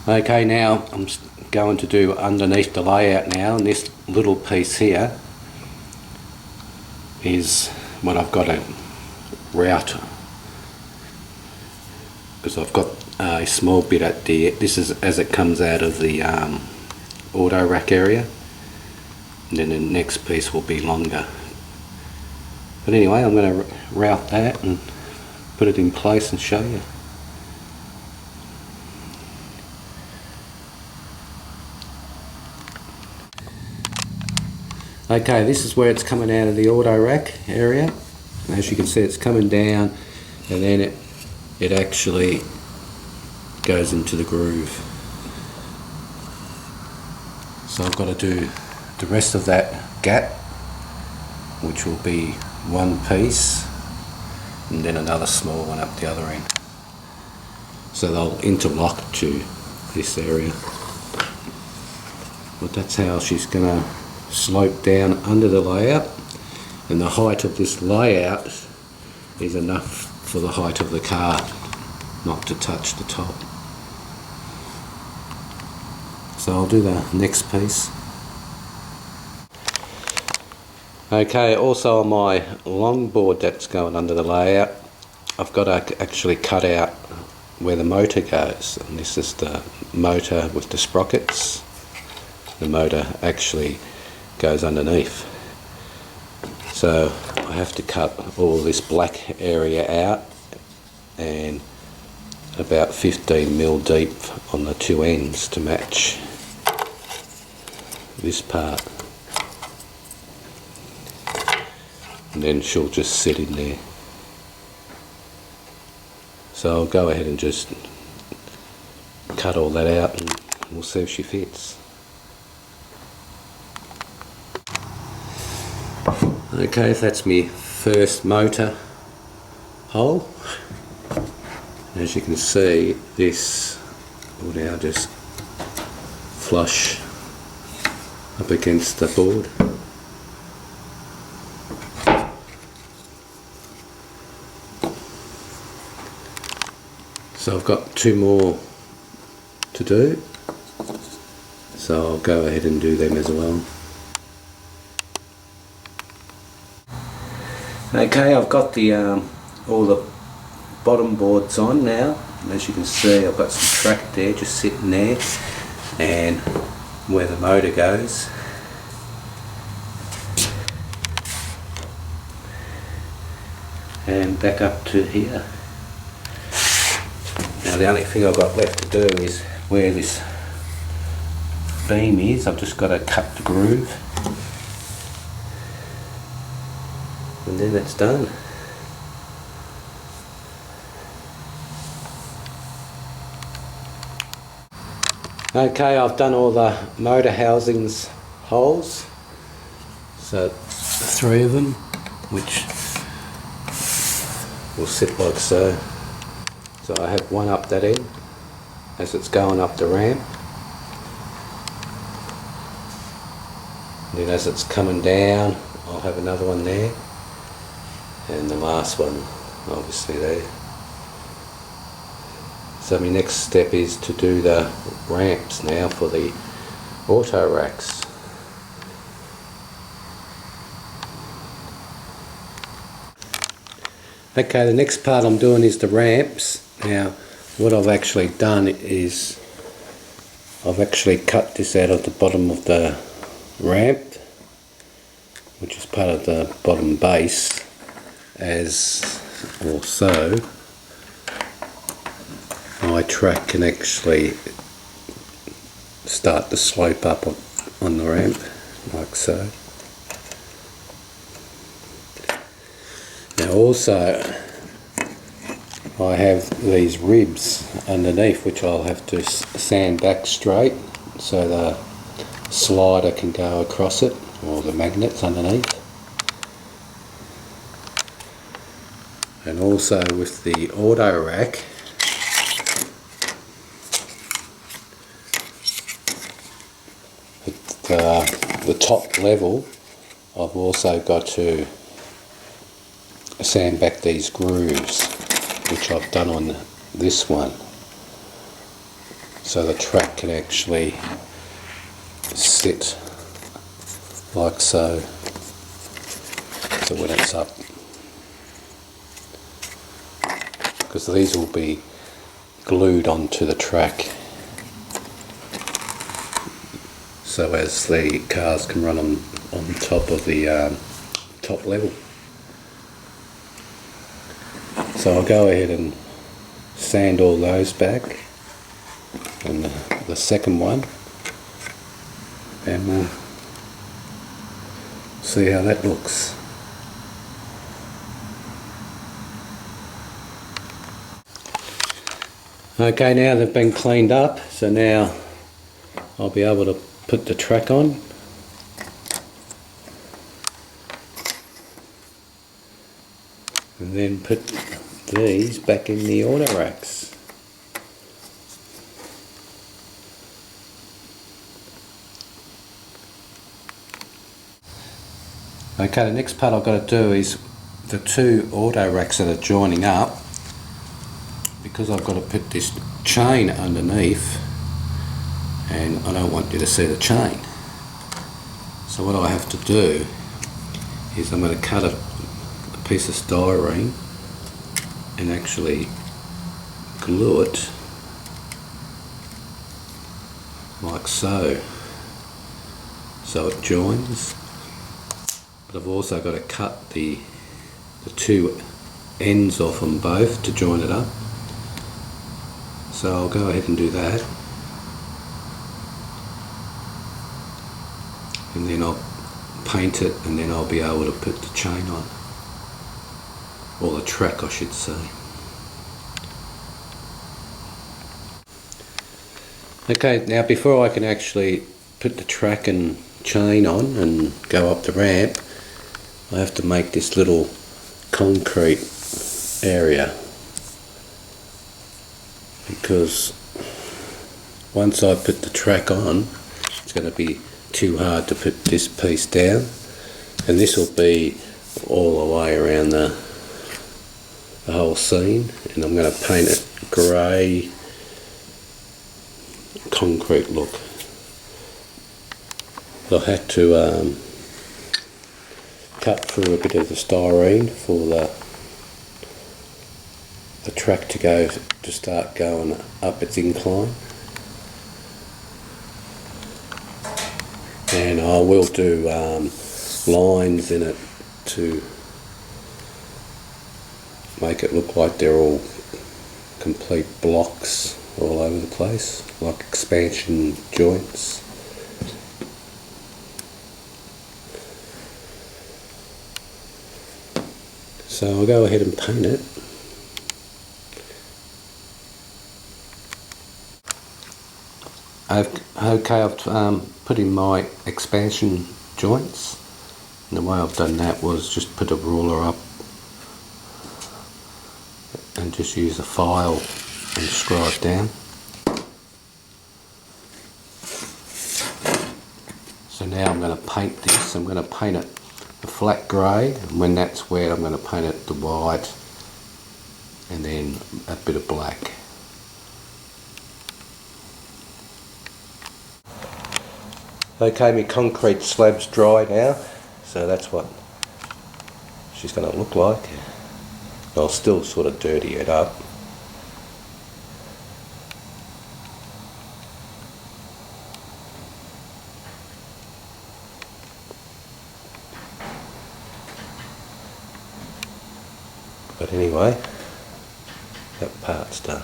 Okay, now I'm going to do underneath the layout now, and this little piece here is what I've got to route, because I've got a small bit at the, this is as it comes out of the auto rack area, and then the next piece will be longer. But anyway, I'm going to route that and put it in place and show you. Okay, this is where it's coming out of the auto rack area. As you can see, it's coming down, and then it actually goes into the groove. So I've got to do the rest of that gap, which will be one piece and then another small one up the other end. So they'll interlock to this area. But that's how she's going to slope down under the layout, and the height of this layout is enough for the height of the car not to touch the top. So I'll do the next piece. Okay, also on my longboard that's going under the layout, I've got to actually cut out where the motor goes, and this is the motor with the sprockets. The motor actually goes underneath, so I have to cut all this black area out and about 15mm deep on the two ends to match this part, and then she'll just sit in there. So I'll go ahead and just cut all that out and we'll see if she fits. Okay, so that's my first motor hole. As you can see, this will now just flush up against the board. So I've got two more to do, so I'll go ahead and do them as well. Okay, I've got the all the bottom boards on now. As you can see, I've got some track there just sitting there, and where the motor goes. And back up to here. Now the only thing I've got left to do is where this beam is, I've just got to cut the groove. And then it's done. Okay, I've done all the motor housings holes, so 3 of them, which will sit like so. So I have one up that end as it's going up the ramp, and then as it's coming down I'll have another one there, and the last one obviously there. So my next step is to do the ramps now for the auto racks. Okay, the next part I'm doing is the ramps. Now what I've actually done is I've actually cut this out of the bottom of the ramp, which is part of the bottom base, as also my track can actually start to slope up on the ramp like so. Now also I have these ribs underneath which I'll have to sand back straight so the slider can go across it, or the magnets underneath. And also with the auto rack, at the top level I've also got to sand back these grooves, which I've done on this one. so the track can actually sit like so, so when it's up, because these will be glued onto the track so as the cars can run on top of the top level. So I'll go ahead and sand all those back, and the second one, and we'll see how that looks. Okay, now they've been cleaned up, so now I'll be able to put the track on. And then put these back in the auto racks. Okay, the next part I've got to do is the two auto racks that are joining up, because I've got to put this chain underneath and I don't want you to see the chain. So what I have to do is I'm going to cut a piece of styrene and actually glue it like so, so it joins. But I've also got to cut the two ends off them both to join it up. So I'll go ahead and do that, and then I'll paint it, and then I'll be able to put the chain on, or the track I should say. Okay, now before I can actually put the track and chain on and go up the ramp, I have to make this little concrete area, because once I put the track on, it's going to be too hard to put this piece down, and this will be all the way around the whole scene, and I'm going to paint it grey concrete look. I had to cut through a bit of the styrene for the track to start going up its incline, and I will do lines in it to make it look like they're all complete blocks all over the place, like expansion joints. So I'll go ahead and paint it. I've put in my expansion joints, and the way I've done that was just put a ruler up and just use a file and scribe down. So now I'm going to paint this. I'm going to paint it a flat grey, and when that's wet I'm going to paint it the white and then a bit of black. Okay, my concrete slab's dry now, so that's what she's going to look like. I'll still sort of dirty it up. But anyway, that part's done.